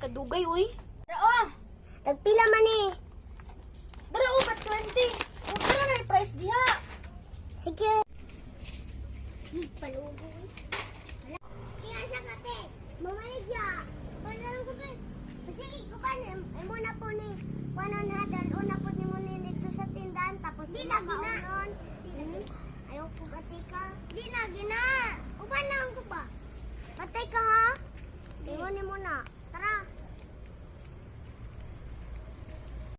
kadugay, uy. Dara, Tagpila man eh. Dara, ba't 20? Huwag ka na may price diha. Sige. Sige, palugo eh. Kaya siya kate. Mamalig siya. Paano ko ba? Kasi ko ba, muna po ni 100. Una po ni mo dito sa tindahan. Tapos di lagi na. Ayaw po kate ka. Di lagi na. Uban lang ko ba? Kate ka ha? Iwan ni mo na. Tara.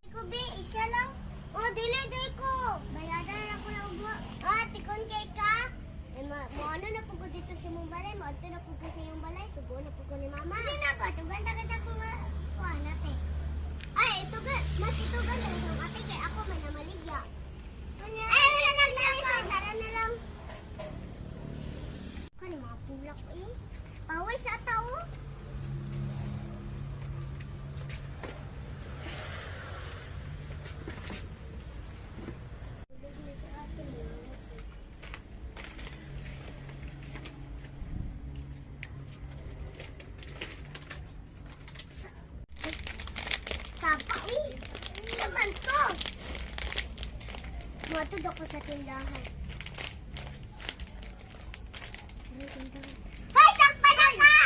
Iko be, isa lang. Oh, dili ko. Bayadan ako lang ba? Ah, tikon kay ka. Mo ano na po ko dito sa mong balay, mo na po ko sa iyong balay, sugo na po ko ni mama. Hindi na ba? Tugan na ka ko nga. Kuha natin. Ay, ito ga. Mas ito ga na lang ate kay ako may namaligya. Ay, wala na lang. Tara na lang. Kani mga pulak eh. Paway sa tao. Sapa, uy! Naman to! Matod ako sa tindahan. Hoy! Sakpa na ka!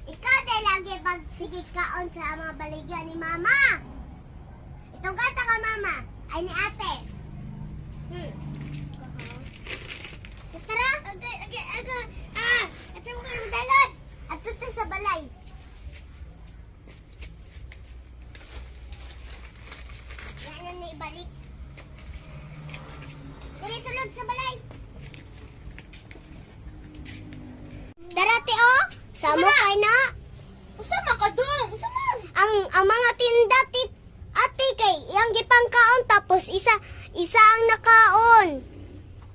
Ikaw din lagi pagsigig kaon sa mga baligyan ni mama. Itong gata ka mama. Ay ni ate. Tara! Aga! At sa mga madalot! At tuta sa balay. Yan na ibalik. Dali sulod sa balay. Darati oh, samo kay na. Usama ka dong. Usama. Ang mga tinda ate kay yang gipangkaon tapos isa ang nakaon.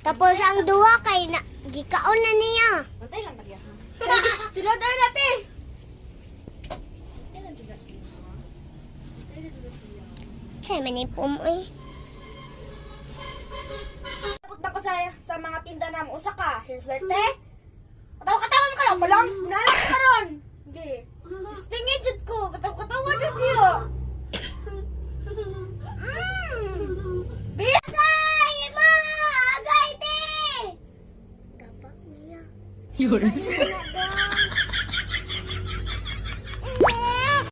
Tapos ang duha kay na gikaon na niya. Matay lang tagya ha. Sila dara dati. Matay lang juga siya. Matay lang juga siya. Say man pum oy. Tapos na ko sa mga tinda na mo. Usa ka. Sinswerte. Katawa ka lang. Malang. Munalang ka ron. Hindi. Stingin jud ko. Katawa jud siya. Agay! Ma! Agay, te! Gapak niya.